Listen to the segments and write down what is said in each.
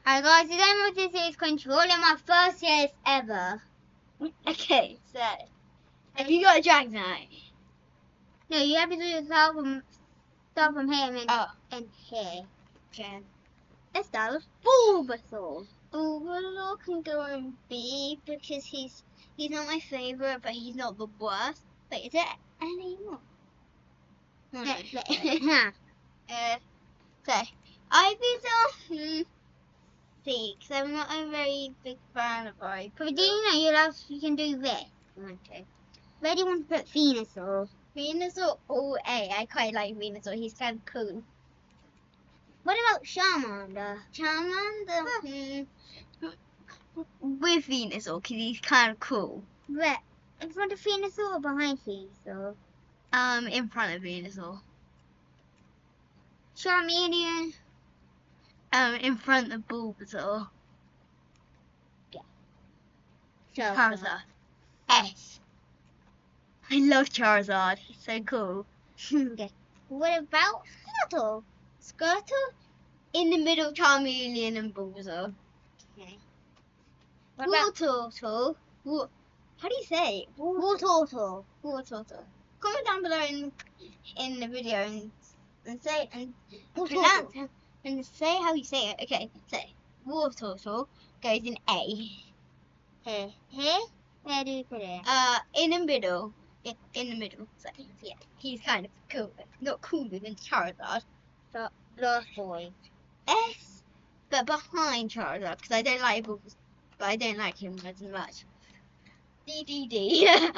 Alright guys, today I'm going to say is controlling my first years ever. Okay, so have you got a Dragonite? No, you have to do it start from here and then and here. Okay. Let's start with Bulbasaur. Bulbasaur can go in B because he's not my favourite, but he's not the worst. Wait, is there any more? No, no. So Ivysaur, C, because I'm not a very big fan of Ivysaur. But do you know you can do this? Okay. Where do you want to put Venusaur? Venusaur, all A. I quite like Venusaur. He's kind of cool. What about Charmander? Charmander, with Venusaur, because he's kind of cool. Where? In front of Venusaur or behind Venusaur? In front of Venusaur. Charmeleon? In front of Bulbasaur. Yeah. Charizard. S. I love Charizard. He's so cool. Okay. What about Squirtle? Squirtle in the middle, Charmeleon and Bulbasaur. Okay. Wartortle. How do you say it? Wartortle. Wartortle. Comment down below in the video and say and Wartortle. pronounce and say how you say it. Okay, so Wartortle goes in A. Here. Here? Where do you put it? In the middle. In the middle. So yeah, he's kind of cool. Not cooler than Charizard. Blastoise. S, but behind Charizard because I don't like Bulbasaur, but I don't like him as much. D.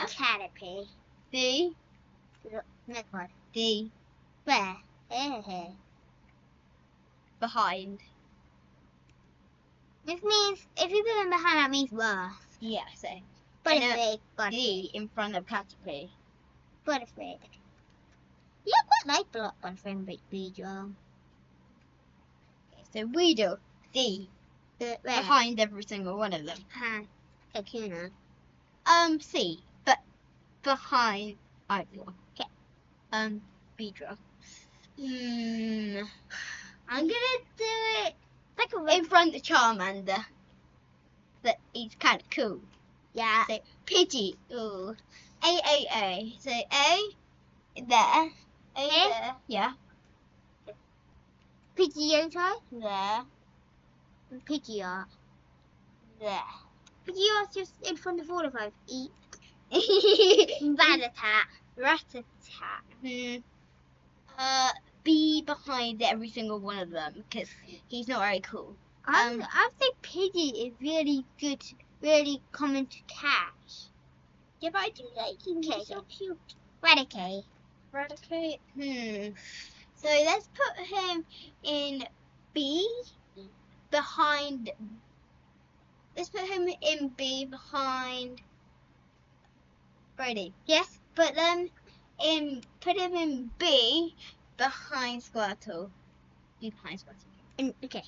Caterpie. D. Next one. D. Where? Here. Behind. This means, if you put him behind, that means worse. Yeah, so. Butterfree. D in front of Caterpie. Butterfree. Yeah, I quite like Butterfree and Beedrill. So Weedle, D. Where? Behind every single one of them. Kakuna. C. But behind Ivysaur. Okay. Beedrill. I'm gonna do it. Like In front of Charmander. But he's kind of cool. Yeah. So Pidgey. Ooh. A. So A there. A there. Yeah. Pidgeotto. There. Pidgeot. There. Pidgeot's just in front of all of us. Eat. Rattata. Rattata. B behind every single one of them because he's not very cool. I think Pidgey is really good, really common to catch. Yeah, but I do like him. Okay. He's so cute. Raticate. Raticate. So let's put him in B behind. Let's put him in B behind. Brady. Yes. Put him in B behind Squirtle. B behind Squirtle. Okay.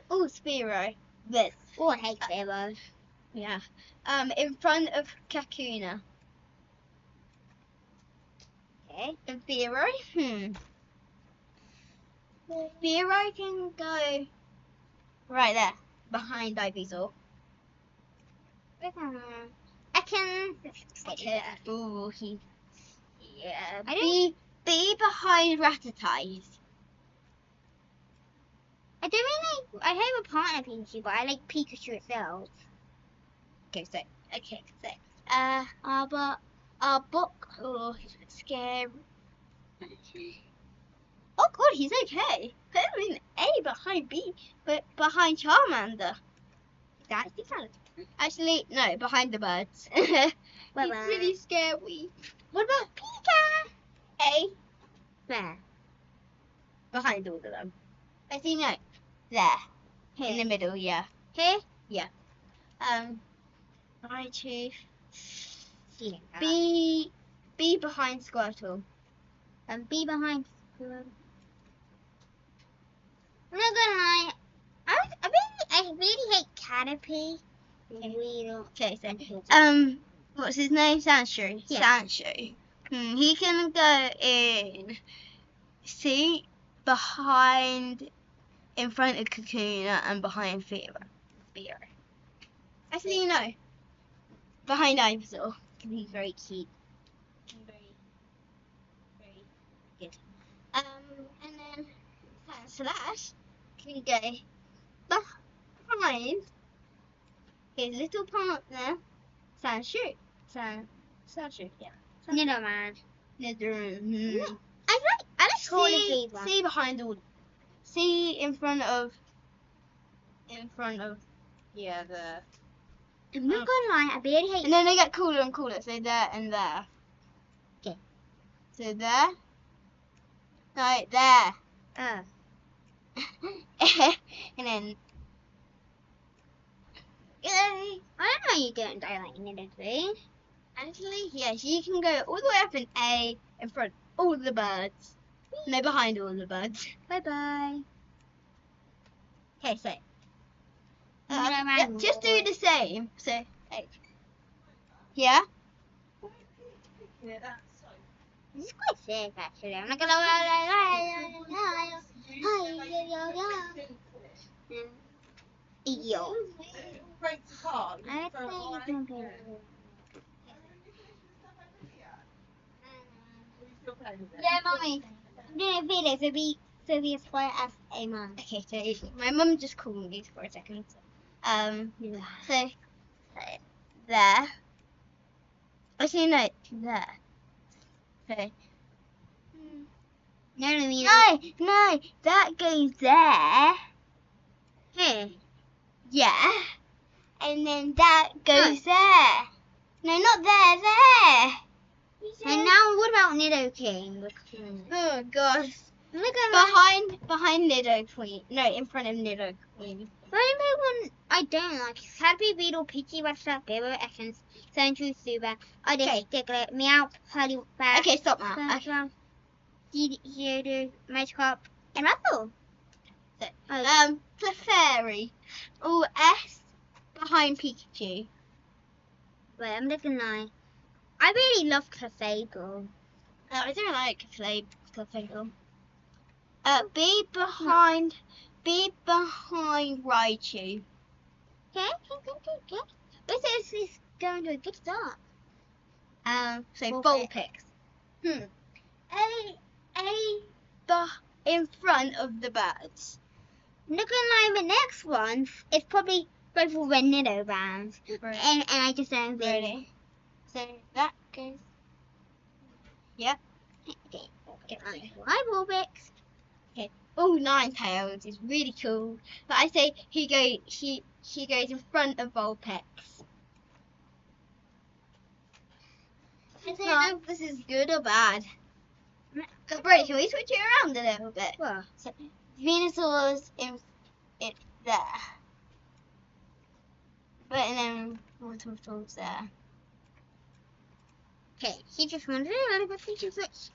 Oh, Spearow. This. Oh, I hate Pharaoh. Yeah. In front of Kakuna. Okay. And Spearow. Spearow can go right there, behind Ivysaur. I can. Ooh, yeah. I B behind Rattata. I don't really. I have a partner Pikachu, but I like Pikachu itself. Okay, so Arbok. Oh, he's a bit scary. Oh God, he's okay. Put him in A behind B, but behind Charmander. That's different. Actually, no, behind the birds. He's really scary. What about Pika? A. Where? Behind all of them. I see, no. There. Here. In the middle, yeah. Here? Yeah. Raichu. Yeah. B behind Squirtle. And B behind. I'm not gonna lie. I really hate Caterpie. Okay, so what's his name? Sandshrew. Yeah. Sandshrew. He can go in C behind in front of Kakuna and behind Fear. Actually, no. Behind Ivysaur. He's very cute. Very, very good. And then Slash can go behind his little partner, Sandshrew. Sandshrew, yeah. Nidoran. Nidoran. I like all of these ones. See behind all. See in front of. Yeah, the. I'm not gonna lie, I barely hate. And then they get cooler and cooler. So there and there. Okay. So there. No, there. Oh. And then. I don't know you don't like Nidoran. Actually, yes, you can go all the way up in A in front of all the birds. No, behind all the birds. Bye bye. Okay, so. Nidoran Yeah, just do the same. So, like. Yeah? This is quite sick actually. I'm not gonna lie. Yo. I think yeah, mommy. I'm doing a video so be Sylvia's quiet as a mom. Okay, so my mum just called me for a second. So there. Actually, no, there. So. No, that goes there. Here. Yeah. And then that goes there. No, not there. And now what about Nidoking? Oh gosh. Look at Behind Nidoqueen. No, in front of Nidoqueen. the only one I don't like is Caterpie, Beetle, Pidgey, Redstart, Bibbo, Ekans, Sandshrew, Zubat, Oddish, Diglett, Meowth, Poliwag, Okay, stop now. Okay. Geodude, Magikarp, and Ruffle. So, Clefairy. All S behind Pikachu. Wait, I'm looking like. I really love Clefable. I don't like Clefable. B behind Raichu. Okay. This is going to a good start. So Vulpix. Vulpix. In front of the birds. Looking like the next one is probably both of the Nidoran's. And I just don't really. Ready? So that goes. Yep. Okay. Why Vulpix? Okay. Oh, Ninetales is really cool. But I say he goes in front of Vulpix. I don't know if this is good or bad. Bro, can we switch it around a little bit? What? So, Venusaur's in it there. But and then Waterfall's there. Okay, he just wanted a little bit feature switch.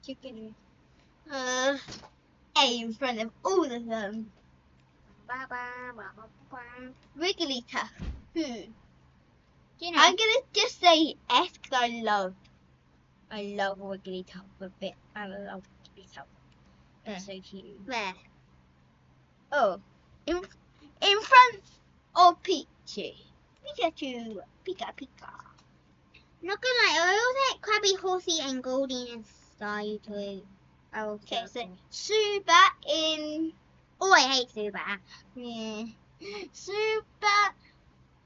Jigglypuff. A in front of all of them. Wigglytuff. Do you know? I'm gonna just say S because I love Wigglytuff a bit. I love Wigglytuff. It's so cute. Where? Oh, in front of Pikachu. Pika. Not gonna lie, I also like Krabby, Horsey, and Goldie and Staryu too. Okay, so Zubat in. Oh, I hate Zubat. Yeah. Zubat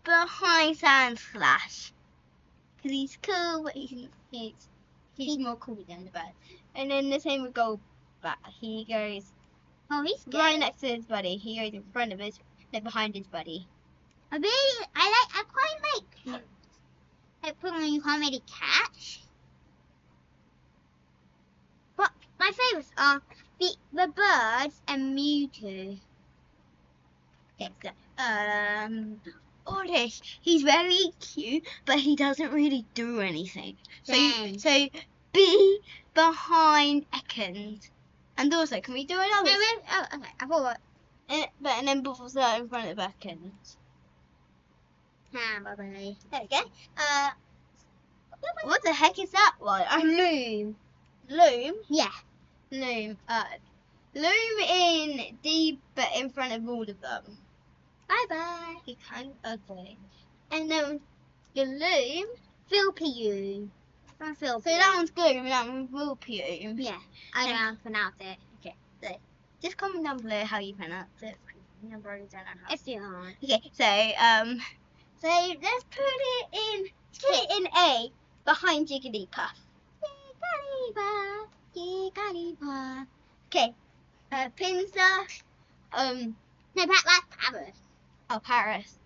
behind Sandslash. Because he's cool, but he's more cool than the bird. And then the same with Golbat. He goes He's good. right next to his buddy. He goes in front of his, then behind his buddy. I quite like Pokemon you can't really catch. But my favourites are the birds and Mewtwo. Okay, so, Oddish, he's very cute, but he doesn't really do anything. Dang. So be behind Ekans. And also, can we do another? Okay, I thought And then Bulbasaur in front of Ekans. bye. There we go. What the heck is that one? Loom. Loom. Yeah. Loom. Loom in D, but in front of all of them. Bye bye. He's kind of ugly. And then the Loom. Philpu. From Philpu. So that one's Gloom and that one's Wilpium. Yeah. I don't know how to pronounce it. Okay. So just comment down below how you pronounce it. Your brothers don't know how. It's the other one. Okay. So let's put it in A behind Jigglypuff. Jigglypuff. Jigglypuff. Okay. Pinsir. No, that's Paris. Oh, Paris.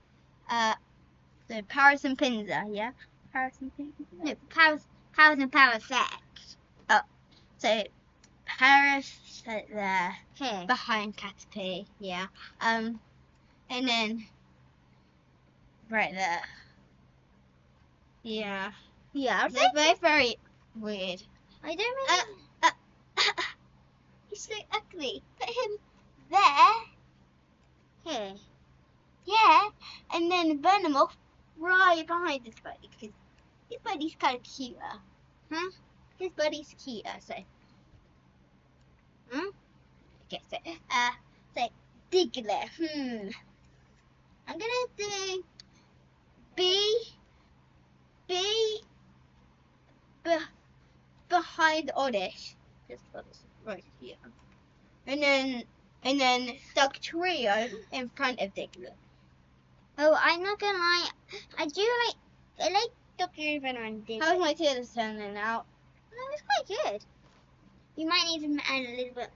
So Paris and Pinsir, yeah? Paris and Pinsir? No, Paris and Parasect. So Paris there, Here. behind Caterpie, yeah. And then right there. Yeah. Yeah, They're both very weird. I don't really. He's so ugly. Put him there. Here. Yeah. And then Venomoth right behind his buddy, because his buddy's kind of cuter. Huh? His buddy's cuter, so. Hmm? Okay, so Diglett. I'm gonna do B behind Oddish. Just right here. And then Dugtrio in front of Diglett. Oh, I'm not gonna lie. I like Dr. Venom and Diglett. How's my tail turning out? No, it's quite good. You might need to add a little bit.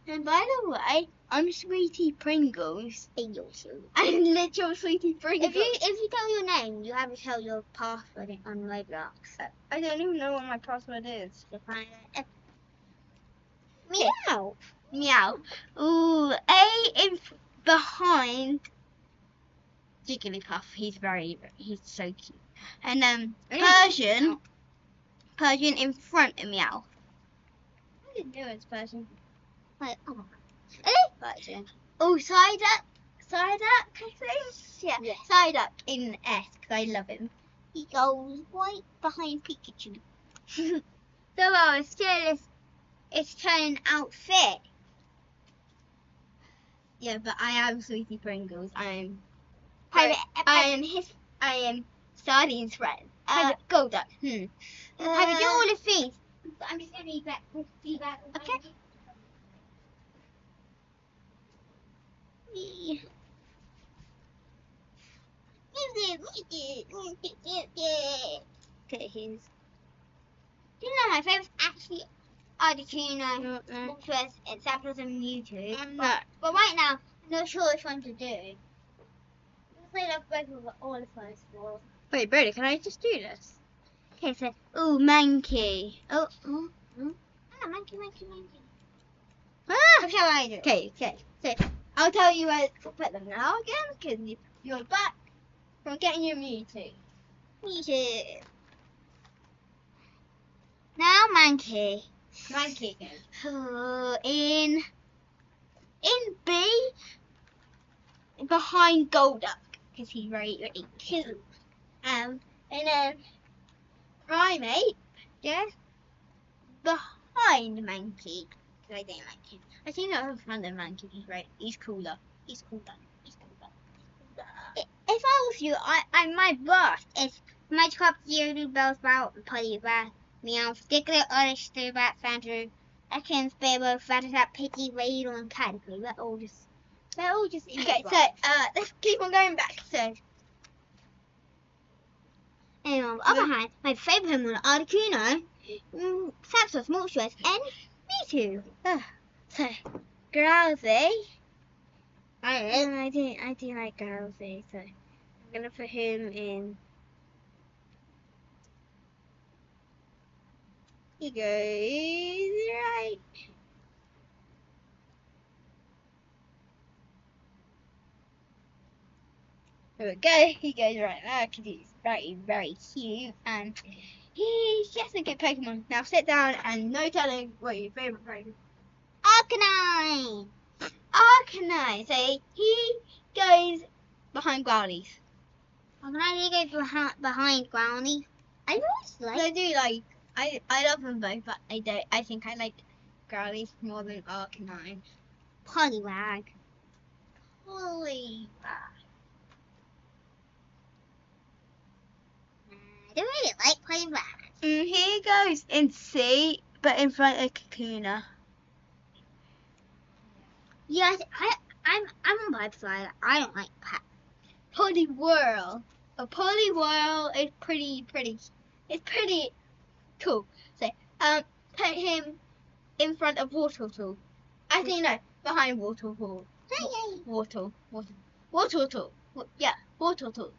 And by the way, I'm Sweetie Pringles. I'm literal Sweetie Pringles. If you tell your name, you have to tell your password on Roblox. I don't even know what my password is. To find it. Meow. Meow. Ooh, A is behind Jigglypuff. He's so cute. And Persian in front of Meow. I didn't know it's Persian. Wait, oh. Persian. Oh, Psyduck, I think. Yeah. Psyduck in S, because I love him. He goes right behind Pikachu. So it's still it's turning outfit. Yeah, but I am Sweetie Pringles. I am Sardine's friend. Golduck. Have you done all of these? I'm just gonna be back. Okay. Okay, here's. Do you know my favourite's actually Articuno, Moltres, and Zapdos and Mewtwo? But right now, I'm not sure which one to do. Let's play up both of all the first four. Wait, Brody, can I just do this? Okay, so Ooh, Mankey. monkey. Ah! How shall I do? Okay. So I'll tell you where to put them now again, because you're back from getting your Mewtwo. Mewtwo. Now Mankey. Mankey. In B, behind Golduck, because he's very cute. And then Primeape, yes. behind Mankey, because I don't like him. I think not in front of Mankey. He's cooler. He's cooler. If I was you, I my boss is Magikarp, Geodude, Bellsprout, Poliwrath, Meowth, Diglett, Oddish, Zubat, Sandrew, Ekans, Beowulf, Rattata, Pidgey, Raidon, and Caterpie. They're all just in Okay, the so box. let's keep on going back. So And on the other hand, my favourite Pokemon are Articuno, Zapdos, Moltres, and Mewtwo. so Drowsy. I do like Drowsy, so I'm gonna put him in. He goes right. There we go. He goes right there because he's very cute and he's just a good Pokemon. Now sit down and no telling what your favourite Pokemon. Arcanine! Arcanine. So he goes behind Growlithe. Arcanine goes behind Brownie. I always So I do like I love them both, but I think I like Growlithe more than Arcanine. Poliwag. Holy. I don't really like Poliwag. Here he goes in C, but in front of Kakuna. Yes, I'm a butterfly. I don't like pet. Poliwhirl. A Poliwhirl is pretty. It's pretty cool. So put him in front of Wartortle. I think no, behind Wartortle. Wartortle. Yeah, Wartortle.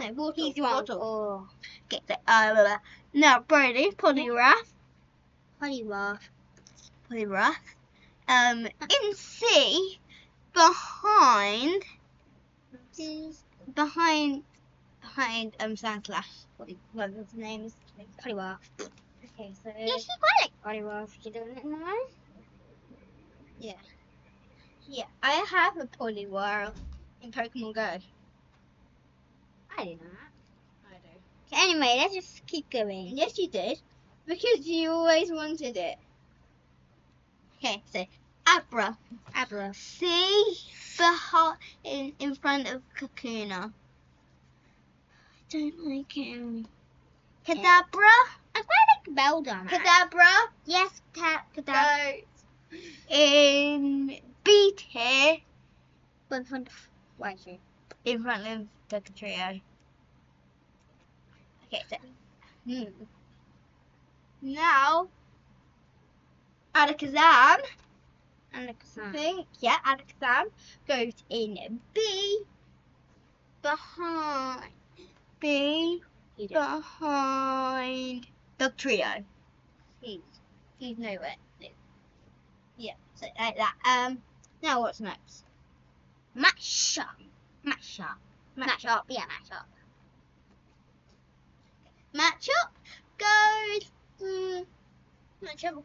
No, He's wrong. Wartortle. Oh. Okay, so now Brody, Poliwrath. Poliwag. In C, behind Sandslash. What his name is? Poliwag. Okay, so Yes, you quite like Poliwag. You don't know mine? yeah, I have a Poliwhirl in Pokemon Go. I didn't know that. I do. Okay, anyway, let's just keep going. Yes, you did, because you always wanted it. Okay, so Abra. See in front of Kakuna. I don't like him. Kadabra. I quite like Beldum. Kadabra Yes, Kadabra. goes in B tier But why is it? in front of the trio. Okay, so now Alakazam. I think, yeah, Alakazam goes in B behind the trio. He's nowhere. Yeah, so like that. Now what's next? Matchup. Matchup. Yeah, matchup. Matchup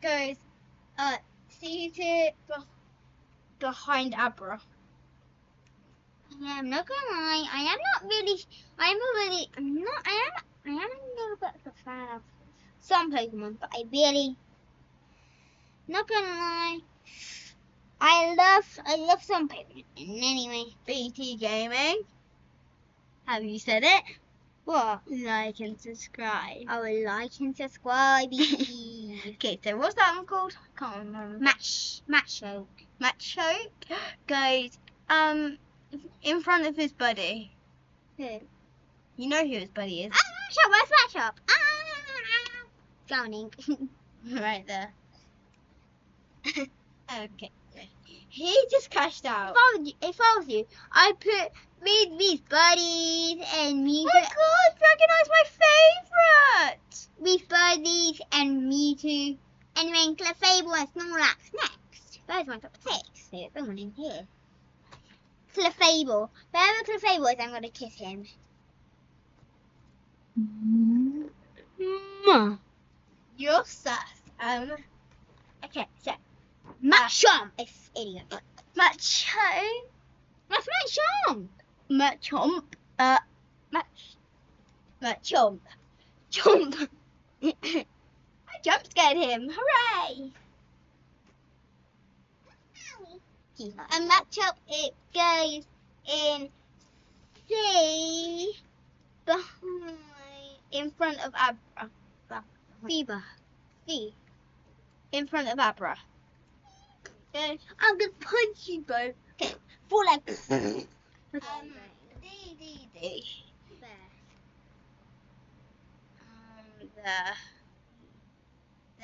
goes C tier behind Abra. Yeah, I'm not gonna lie. I am a little bit of a fan of some Pokemon, but not gonna lie. I love some Pokemon. Anyway, BT Gaming. Have you said it? what? Like and subscribe. I will like and subscribe. Okay, so what's that one called? I can't remember. Matchoke. Matchoke goes in front of his buddy. Who? You know who his buddy is. Matchup. Where's Matchup? Drowning. Right there. Okay. He just crashed out. If I was you, I'd put these buddies and me. Oh my god, Dragonite's my favourite! These buddies and Mewtwo. And then Clefable and Snorlax next. Those ones up 6. There's someone in here. Clefable. Wherever Clefable is, I'm going to kiss him. You're sus. Okay, so Machamp. It's idiot. Machamp. That's Machamp. Machamp. Machamp. Chomp. I jump scared him. Hooray! And Machamp, it goes in C Behind, in front of Abra. Fever. C. In front of Abra. Okay. I'm gonna punch you both. Okay. For like. D.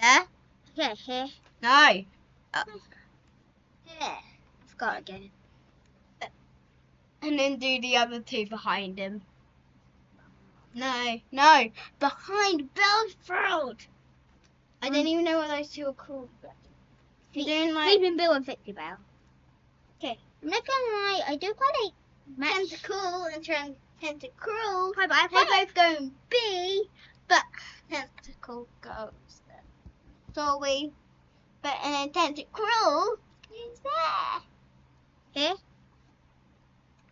There. Okay, here. No. There. Forgot again. And then do the other two behind him. No. Behind Belfield. I don't even know what those two are called. You're doing like Sleeping Bill and Fixie Bell. Okay. I'm not gonna lie, I do quite like Tentacle and Tentacruel. Hi, but They both go in B, but Tentacle goes there. Sorry. But and then Tentacruel is there. Here?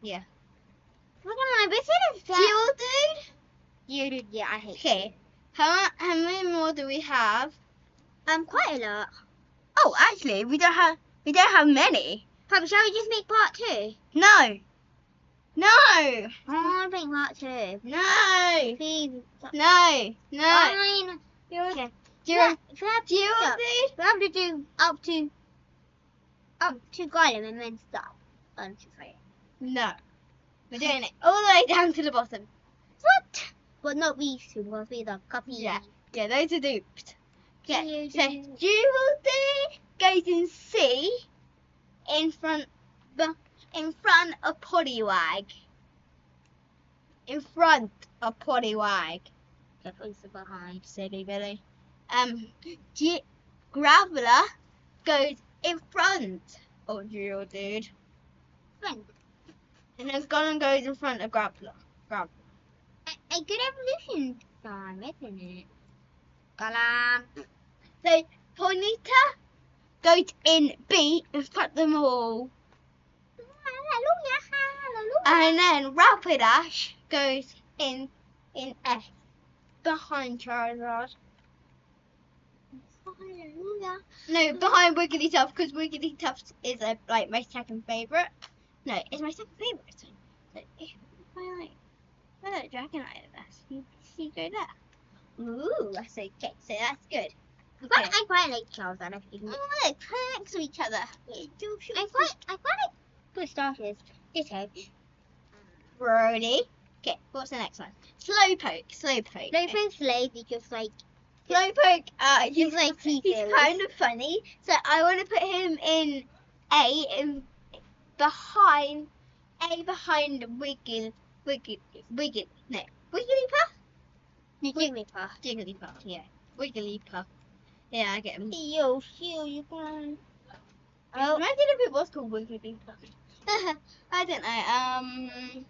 Yeah. Look at my business. Geodude? Yeah, I hate Okay. How many more do we have? Quite a lot. Oh, actually, we don't have many. Probably shall we just make part 2? No. No. I want to make part 2. No. Please. No. No. Fine. Okay. Do you Yeah, do? we have to do up to Gollum and then stop. 1, 2, 3. No. We're doing it all the way down to the bottom. What? But not these two, because these are copies. Yeah. Yeah, those are duped. Yeah. Do- So, Julie goes in C in front of Poliwag. In front of Poliwag. Okay, please the behind. Silly Billy. Graveler goes in front of Geodude. Friend. And then Gollum goes in front of Graveler. A good evolution time, isn't it? Gollum. So Ponyta goes in B in front of them all. Hallelujah, hallelujah. And then Rapidash goes in S behind Charizard. Hallelujah. No, behind Wigglytuff, because Wigglytuff is my second favourite. No, it's my second favourite. So if I like Dragonite best, you go there. Ooh, that's okay. So that's good. Okay. I quite like Charizard. I think. Oh, look, they're next to each other. I quite like good starters. Ditto. Brody. Okay, what's the next one? Slowpoke. Slowpoke's lazy, just like Slowpoke, he's T-Series. kind of funny. So I want to put him in A, behind Wigglypuff. Jigglypuff, yeah. Wigglypuff. Yeah, I get him. Yo, you can. Oh, imagine if it was called Wigglypuff. I don't know.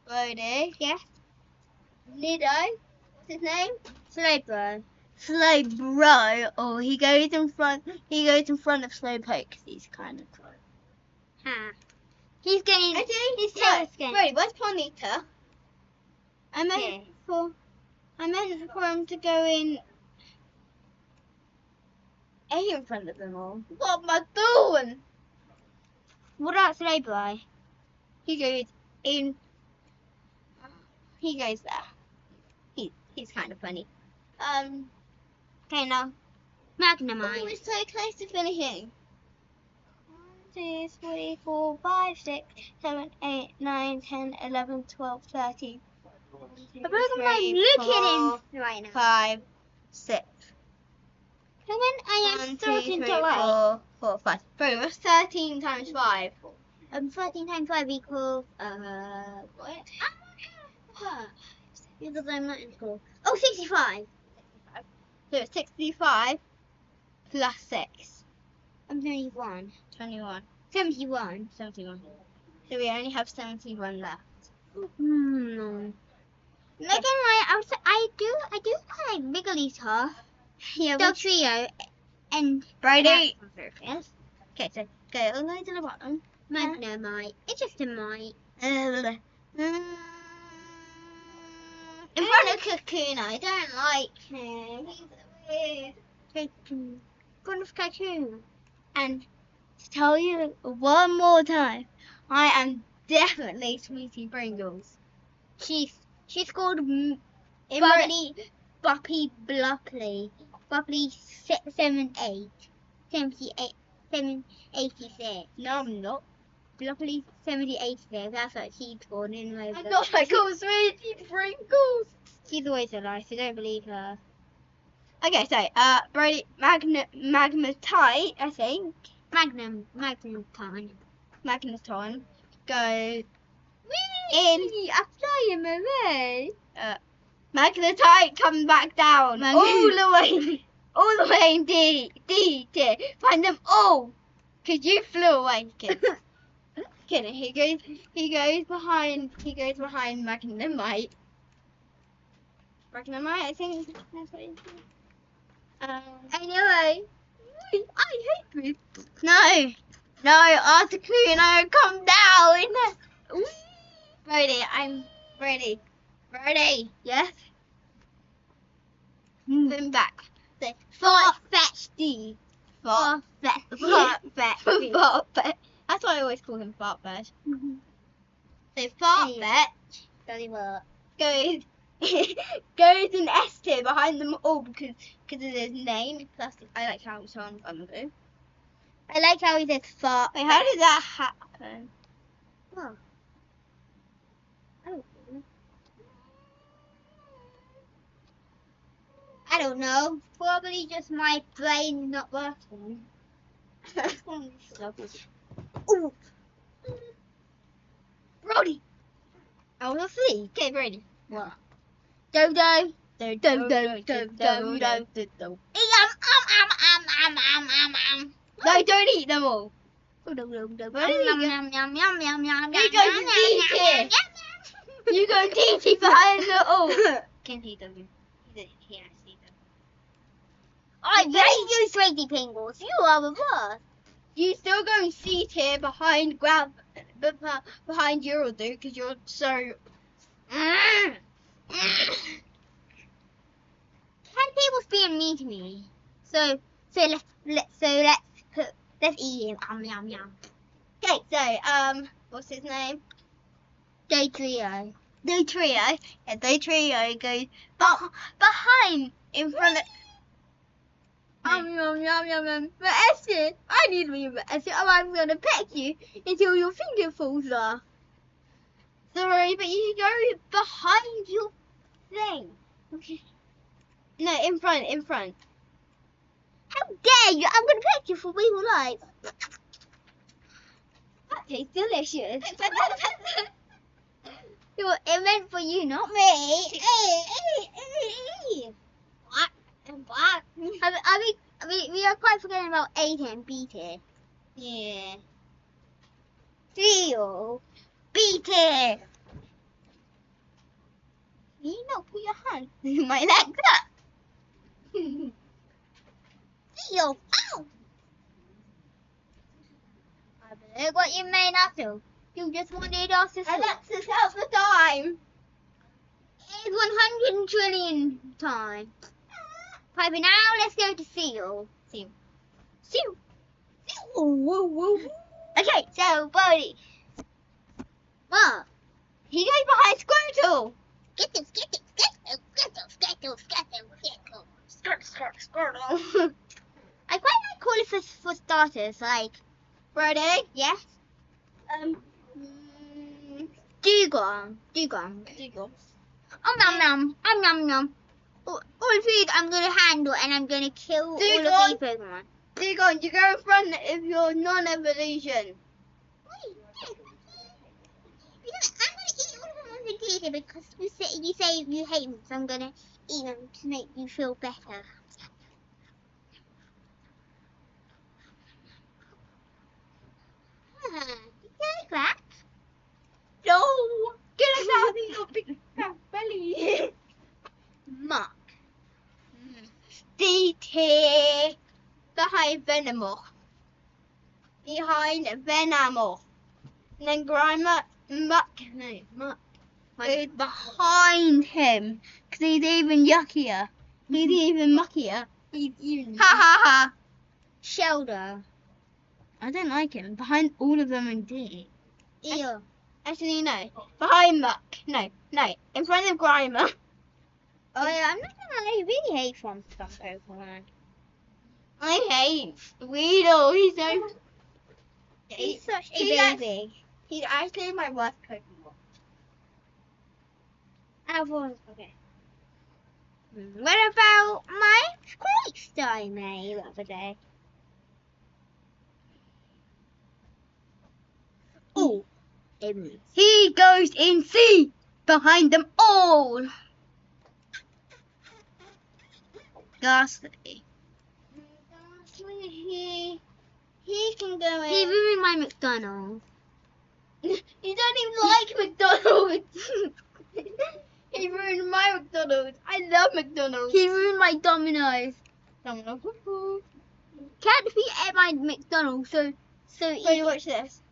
Brody. Yes. Nido. What's his name? Slowbro. Oh, he goes in front of Slowpoke 'cause he's kind of close. Huh. He's getting. His tail's getting. Wait, where's Ponyta? I meant for him to go in A in front of them all. What am I doing? What about Slowbro? He goes in. He goes there. He's kind of funny. Okay, now. Oh, Magnemite. we're so close to finishing. 1, 2, 3, 4, 5, 6, 7, 8, 9, 10, 11, 12, 13. I'm looking in right now. 5, 6. So when I am 1, 2, starting 3, to like. 4, 4, 5. Bro, what's 13 times 5? 13 times 5 equals. What? Because I'm not in school. Oh, 65. So it's 65 plus 6. I'm 21. 21. 71. 71. So we only have 71 left. Hmm. Not gonna lie, I do quite like Wigglytuff, Yeah, Dugtrio, and Brody. Yes. Okay, so go all the way to the bottom. Magnemite. It's just a mite. In front of Cocoon, I don't like him. He's weird. Front of Cocoon. And to tell you one more time, I am definitely Sweetie Pringles. She's called Bubbly Boppy Blupley. Bubbly 78. 786. No, I'm not. Blupley 786. That's what she's called anyway. I'm not called Sweetie Pringles. She's always a lie, so don't believe her. Okay, so Brody Magmatite, I think. Magneton. Magneton goes In. I'm flying away. Magnetite come back down all the way in D tier. Find them all, 'cause you flew away, kid. Kidding. He goes behind Magnemite. Magnemite, I think that's what he's doing. Anyway, I hate this. No, Articuno, come down. Brody, I'm Brody. Brody, Yes. Then back. So Far-fetched D. fart. Far-fetched. Fart-fetched. That's why I always call him Fartfetch. So Fartfetch Doesn't work. goes goes in S tier behind them all because of his name. Plus, I like how it's on Bumble. I like how he says fart. Wait, how did that happen? Oh. I don't know. Probably just my brain not working. Ooh. Brody. I was asleep. Okay, Brody. What? Dodo. No, don't eat them all. Yum Where yum do yum yum yum yum yum. You go to D tier. You go DT behind it all. Can he do? He can't see them. I hate you, Sweetie Pringles. You are the worst. You still go in C tier behind behind Eurodude because you're so. Can people being mean to me? So let's eat him. Yum yum. Okay, so what's his name? Day Trio. Day Trio. Yeah, Day Trio goes behind in front of. Yum yum yum yum. But Esther, I need to be Esther. Oh, I'm gonna peck you until your finger falls off. Sorry, but you go behind your thing. Okay. No, in front. How dare you? I'm gonna peck you for real life. That tastes delicious. It meant for you, not me. What? And what? I mean, we are quite forgetting about A tier and B tier. Yeah. Seal. B tier. You know, put your hand in my leg. Seal. Ow. I believe what you made us do. You just wanted us to sleep. Alexis, how's the time? It's 100 trillion time. Piper, now let's go to Seal. Seal. Woo, woo. Okay, so, Bodie. What? He goes behind Squirtle. Squirtle. I quite like calling for starters, like, Brody? yes? Dugong. Diggle. Nom. All food I'm gonna handle and I'm gonna kill all of these Pokemon. Diggle, you go in front of your non-evolution. I'm gonna eat all of them on the data because you say you hate them, so I'm gonna eat them to make you feel better. You like that? No! Get us out of your big fat belly! Mark. D tier behind Venomoth. And then Muck goes behind him because he's even yuckier. He's even muckier. He's even. Ha ha ha! Shelter. I don't like him. Behind all of them in D. Ew. Actually, no. Behind Muck. No. In front of Grimer. Oh yeah, I'm not gonna lie, I really hate some Pokemon. I hate Weedle. He's so. He's such a he's baby. He's actually my worst Pokemon. Okay. What about my Squeaks that I made the other day? Oh, he goes in C behind them all. Ghastly. He can go in. He ruined my McDonald's. You don't even like McDonald's. He ruined my McDonald's. I love McDonald's. He ruined my Domino's. Domino's. Can't defeat my McDonald's, so Wait, watch this.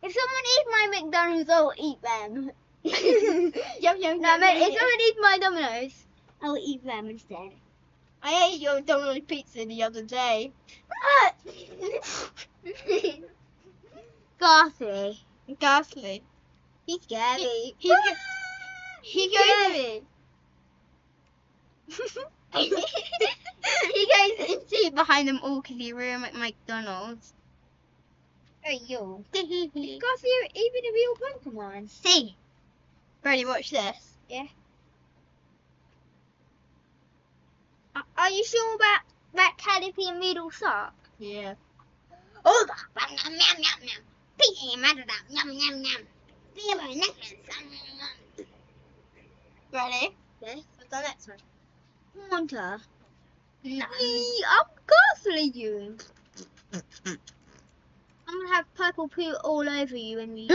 if someone eats my McDonald's, I'll eat them. Yum. No, I mean, if someone eats my Domino's, I'll eat them instead. I ate your Domino's pizza the other day. Ghastly. Ghastly. He's scary. He goes. He goes into behind them all because he room at McDonald's. Hey, yo. It's Ghastly even a real Pokemon. See. Brady, watch this. Yeah. Are you sure about that Caterpie and Middle Sock? Yeah. Oh, yum, yum, yum, yum. Pizza and Matador, yum, yum, yum. Beer and necklace, yum. Ready? Yes. What's the next one? Haunter. No. I'm ghastly you. I'm gonna have purple poo all over you when you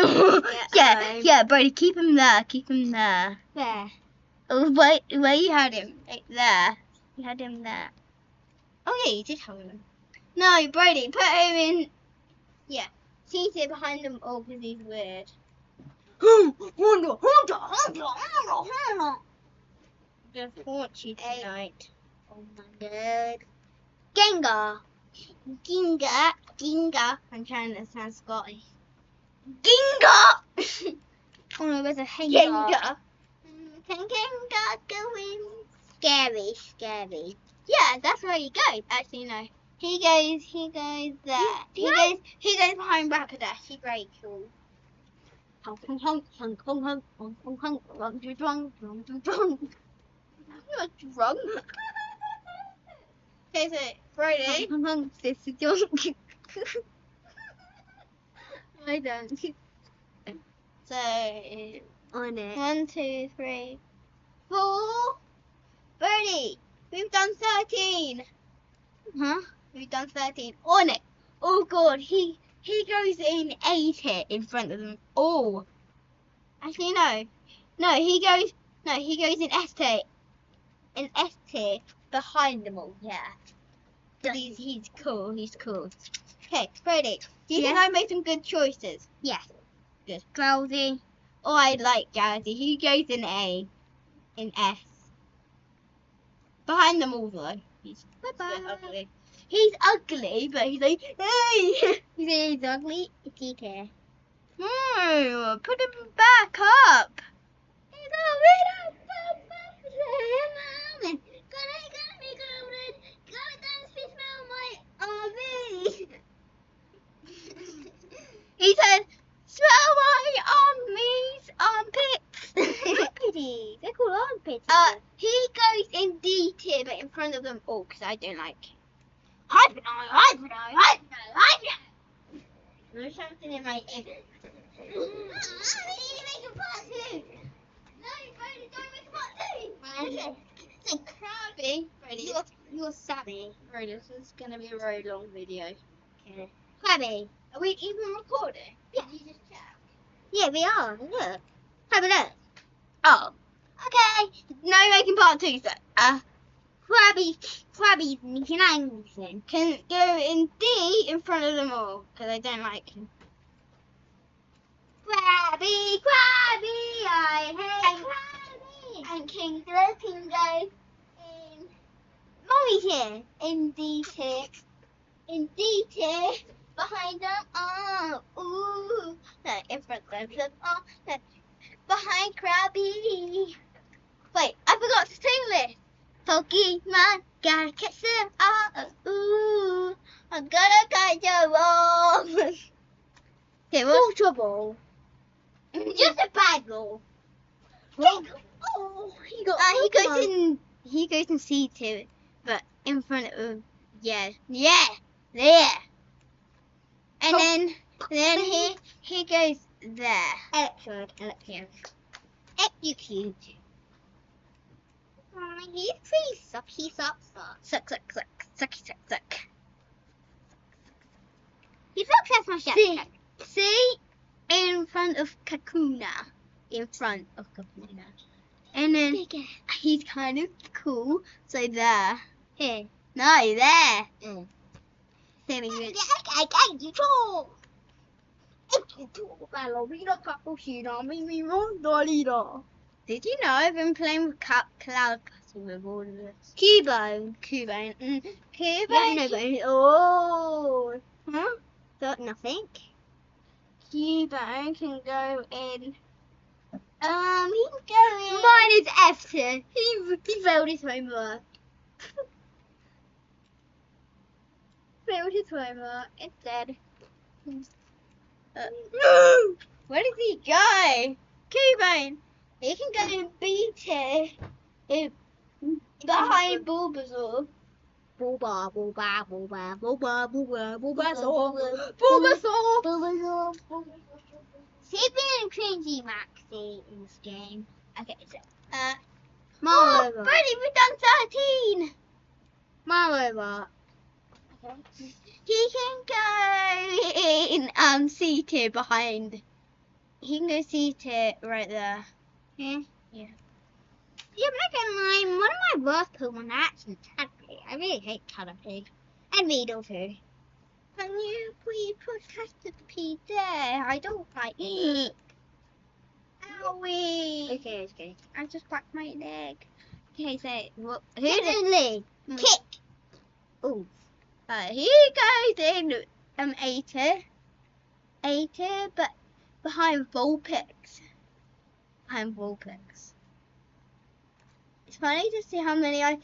Yeah, Brady, keep him there. Keep him there. There. Oh, where you had him? Right there. You had him there. Oh yeah, you did have him. No, Brady, put him in. Yeah, seated behind them all because he's weird. Haunter. Just haunt you tonight. Oh my god. Gengar. Ginga. I'm trying to sound Scottish. Gengar. Oh no, there's a Gengar. Gengar. Can Gengar go in? Scary. Yeah, that's where he goes. Actually, no. He goes there. He goes behind Rapidash. He's very cool. Honk, honk, honk, honk, honk, honk, honk, honk, honk, honk, drunk, drunk, drunk. You're drunk. Okay, so Friday. Honk, honk, this is drunk. I don't. So On it. 1, 2, 3, 4. Birdie, we've done 13. Huh? We've done 13. On it. Oh god, he goes in A tier in front of them all. Actually no, he goes in S tier. In S tier behind them all. Yeah. He's cool. Okay, Brady, do you think I made some good choices? Yes. Good. Drowsy. Oh, I like Galaxy. He goes in A, in S. Behind them all though. He's ugly. He's ugly, but he's like, hey! He's ugly. It's okay. No, put him back up. He's a little He said, smell my armpits. armpits. They're called armpits. He goes in D tier, but in front of them all, because I don't like him. There's something in my ear. I need to make a part 2. No, Brady, don't make a part 2. It's a Krabby. Brady, You're savvy. Brady, this is going to be a very long video. Okay. Krabby. Are we even recording? Yeah. You just check. Yeah, we are. Look. Have a look. Oh. Okay. No making part 2, so. Krabby's making anything. Can go in D in front of them all, because I don't like him. Krabby, I hate Krabby. And King goes in Mommy's here. in D tier. In D tier. Behind them. Oh, ooh. No, in front of them. Oh, no. Behind Krabby. Wait, I forgot to sing this. Pokemon, gotta catch them all. Ooh, I'm gonna catch them all. Okay, Full trouble. just a bad ball. Oh, He goes in C tier, but in front of there. And then he goes there. Electrode. Execute. He's pretty suck. Suck. He looks at my shack. See? In front of Kakuna. And then he's kind of cool. So there. Here. No, there. Did you know I've been playing with Cloud starting with all of this. Cubone. Cubone. Cubone. Yeah, no, oh. Huh? Got nothing. Cubone can go in. He can go in. Mine is Efton. He failed his homework. Failed his homework. It's dead. No! Where does he go? Cubone. He can go in B tier. Behind Bulbasaur. Bulba, Bulba, Bulba, Bulba, Bulba, Bulbasaur. Bulbasaur. See, being cringy Maxie in this game. Okay, so Marlowe. Brady, we've done 13. Marlowe. He can go in C tier behind. He can go C tier right there. Yeah. Yeah. Yeah, I'm not gonna lie, one of my worst Pokemon actually is Caterpie. I really hate Caterpie. And Weedle too. Can you please put Caterpie there? I don't like it. Owie. Okay. I just cracked my leg. Okay, so what? Hiddenly. Kick. Oh. He goes in A tier. A tier, but behind Vulpix. It's funny to see how many I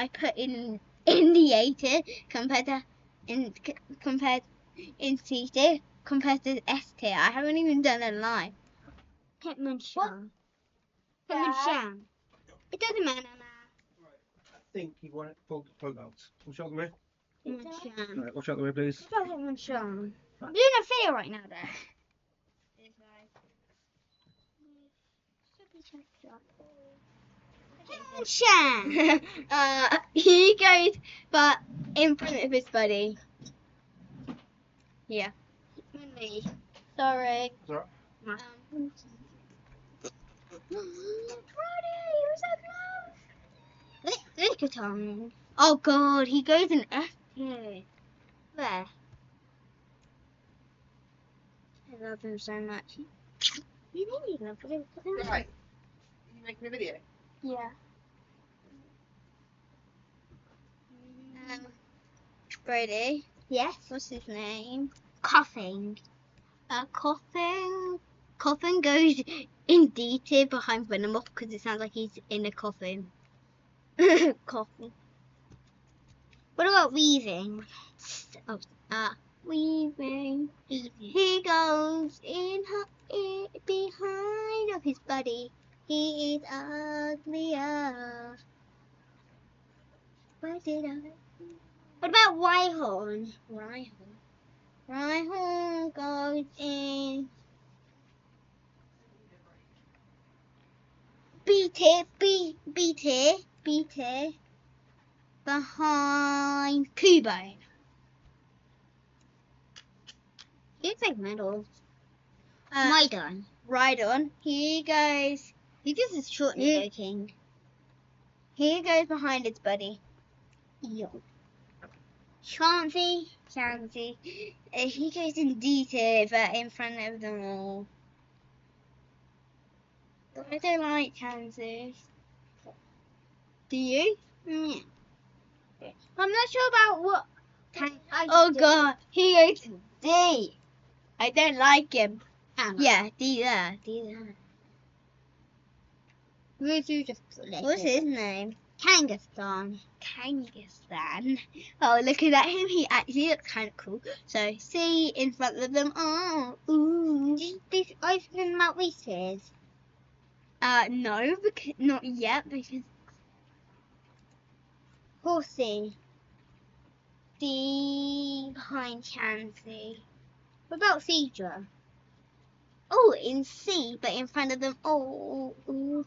put in the A tier compared in C tier compared to S tier. I haven't even done a line. Hitmonchan. Dad? Hitmonchan. It doesn't matter now. I think you want it pulled out. Watch out the way. Hitmonchan. Right, watch out the way, please. What about Hitmonchan? I'm doing a fail right now there. Hitmonchan. He goes, but in front of his buddy. Yeah. Hitmonlee. Sorry. It's alright. Lickitung. Oh God, he goes in F tier. Where? I love him so much. You really love him. Right. You making a video? Yeah. Brady, Yes. what's his name? Coughing. Coffin goes in D tier behind Venomoth because it sounds like he's in a coffin. Coffin. What about Weaving? Oh, Weaving. Weaving. He goes in behind of his buddy. He is uglier. Where did I? What about Rhyhorn? Rhyhorn goes in B tier behind Cubone. He's like metal. Uh, Mydon. Rhydon. He goes This is short and Yeah. joking. He goes behind his buddy. Yo. Chansey. He goes in D tier, but in front of them all. I don't like Chansey. Do you? Yeah. I'm not sure about what tank I Oh do. God, he goes in D. I don't like him. Oh. Yeah, D there. Where's you just put it? What's his name? Kangaskhan. Kangaskhan. Oh, looking at him, he actually looks kind of cool. So, C in front of them. Oh, ooh. Did this open about Reese's? No, because not yet, because Horsey. D behind Chansey. What about Cedra? Oh, in C, but in front of them. Oh, ooh.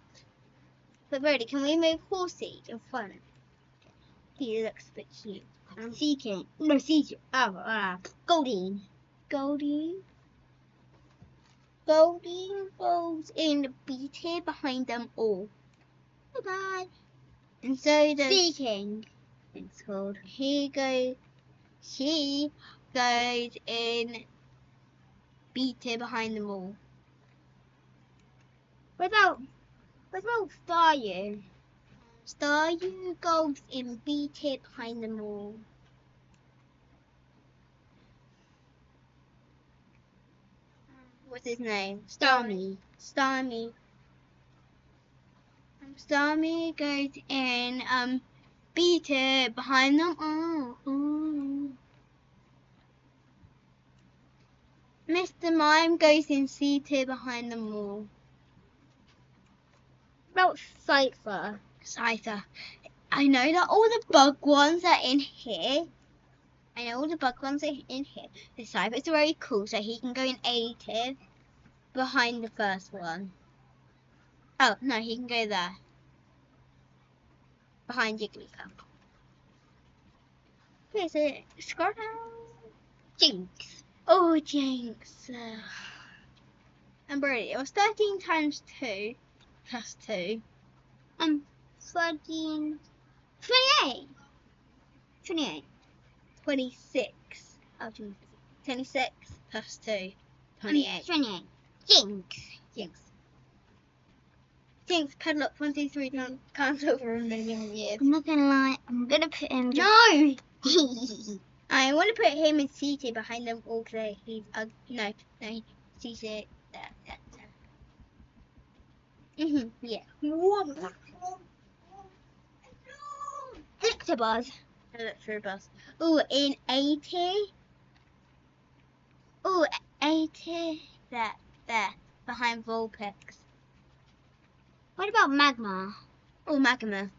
But Brody, can we move Horsey in front? He looks a bit cute. Seeking. No, Cedra. Goldeen. Goldie goes in B tier behind them all. Bye-bye. And so does Seeking. It's called. she goes in B tier behind them all. What about Staryu? Staryu goes in B tier behind them all. What's his name? Starmie. Starmie. Starmie goes in B tier behind them all. Ooh. Mr. Mime goes in C tier behind them all. About Cypher. Scyther. I know that all the bug ones are in here. The Scyther's very cool, so he can go in A tier behind the first one. Oh, no, he can go there. Behind Jigglypuff. Okay, so scroll down. Jinx. Oh, Jinx. And Brody, it was 13 times 2 plus 2. 13. 28. 28. 26. Oh, 26 plus 2. 28. 28. Jinx. Jinx, padlock 1, 2, 3, can't over a million years. I'm not gonna lie, I'm gonna put him. No! I want to put him in C tier behind them all because he's no, C tier there. Yeah. Electabuzz. Electabuzz. Oh, in A tier. Oh, A tier. There, behind Vulpix. What about Magma? Oh, Magma.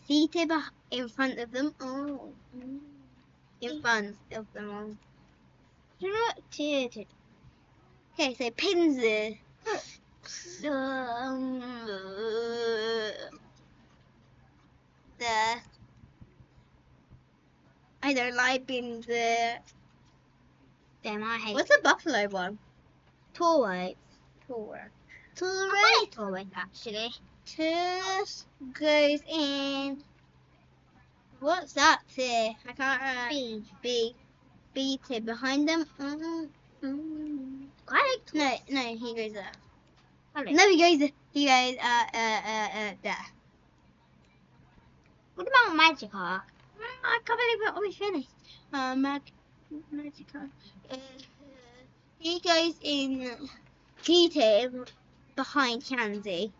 C tier in front of them all. In front of them all. You're not tier. Okay, so Pinsir. There. I don't like Pinsir. Damn, I hate What's the buffalo one? Torwhite. Torwhite. I like Torwhite, actually. Turs goes in. What's that tier? I can't remember. B tier behind them. I like No, he goes there. Torwhite. No, he goes there. What about Magikarp? I can't believe we're almost finished. Magikarp. He goes in G tier behind Chansey.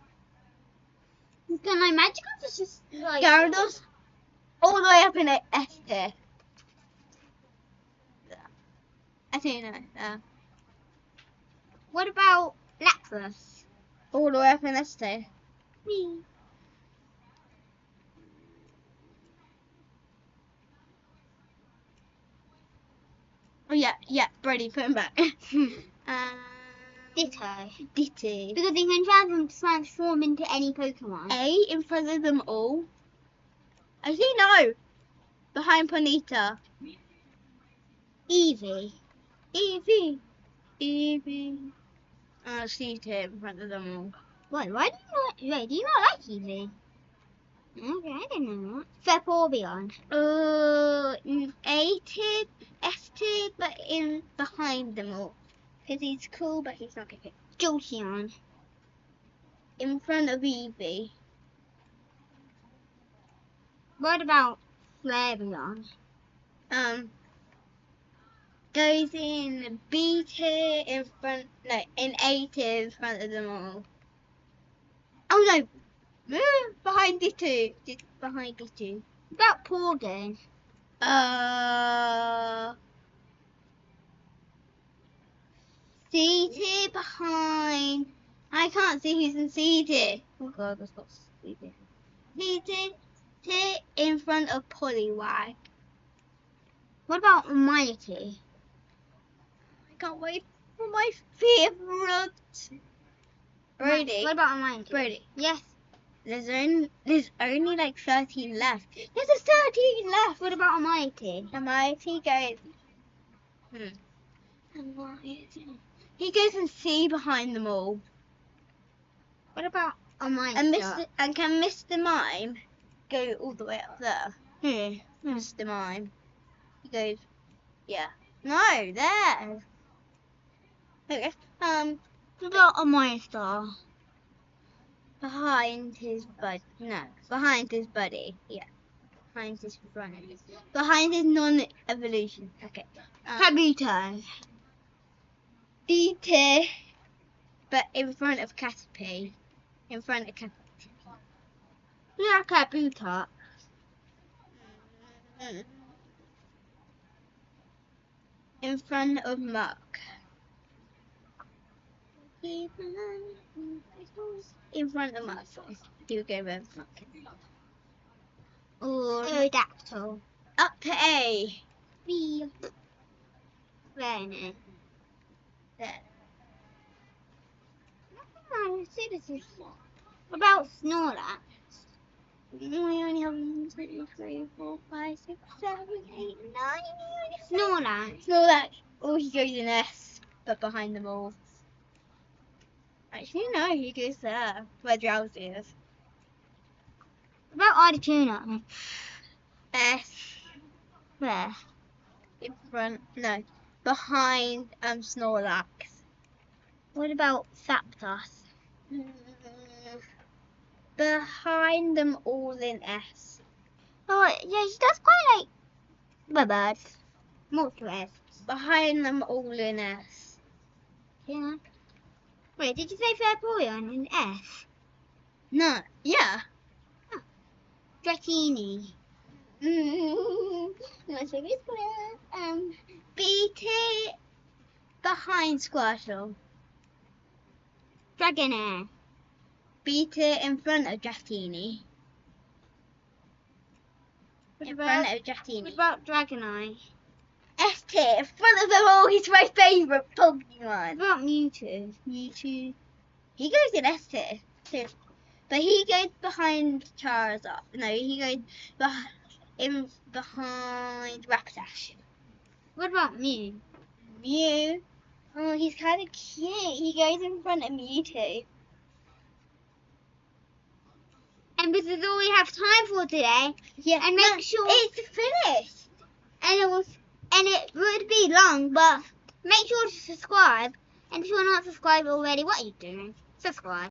Can I Magikarp is just like Gyarados all the way up in S tier. I don't know. What about Lapras? All the way up in S tier. Me. Oh yeah, Brody, put him back. Ditto. Ditto. Because he can transform into any Pokemon. A in front of them all. Actually, no. Behind Ponyta. Eevee. C tier in front of them all. Why do you not like Eevee? Okay, I didn't know that. Vaporeon. A tier, S tier, but in behind them all. Because he's cool, but he's not good. Jolteon. In front of Eevee. What about Flareon? Goes in B tier in front, in A tier in front of them all. Oh no, behind Ditto. Behind Ditto. What about Porygon? C tier behind. I can't see who's in C tier. Oh god, that's got C tier. C tier in front of Poliwag. What about Almighty? I can't wait for my favourite. Brody. What about Almighty? Brody. Yes. There's only like 13 left. There's a 13 left. What about Almighty? Almighty goes. He goes in C behind them all. What about Almighty? And can Mr. Mime go all the way up there? Mr. Mime. He goes. Yeah. No, there. Okay. What about Almighty Star? behind his buddy. No, behind his buddy. Yeah, behind his friend. Behind his non-evolution. Okay. Kabuto. B tier, but in front of Caterpie. In front of Caterpie. Yeah, Kabuto. In front of Muck. In front of Muck. He would go with Muck. Or Aerodactyl. up to A. B. Very nice. There. What about Snorlax? We only have 1, 2, 3, 4, 5, 6, 7, 8, 9. Snorlax. Snorlax. Oh, he goes in S, but behind them all. Actually, no, he goes there, where Drowsy is. What about Articuno? S. Where? In front, no, behind Snorlax. What about Zapdos? Behind them all in S. Oh, yeah, she does quite like the birds. Moltres. Behind them all in S. Yeah. Wait, did you say Vaporeon in S? No, yeah. Dratini. My favorite square. B tier behind Squirtle. Dragonair. B tier in front of Dratini. In front of What Dratini. about Dragonite? S tier in front of them all. He's my favourite What Pokemon. about Mewtwo? Mewtwo. He goes in S tier too. But he goes behind Charizard. No, he goes behind Rapidash. What about Mew? Mew. Oh, he's kind of cute. He goes in front of Mewtwo. And this is all we have time for today. Yeah. And make sure It's finished. and it would be long, but make sure to subscribe. And if you're not subscribed already, what are you doing? Subscribe.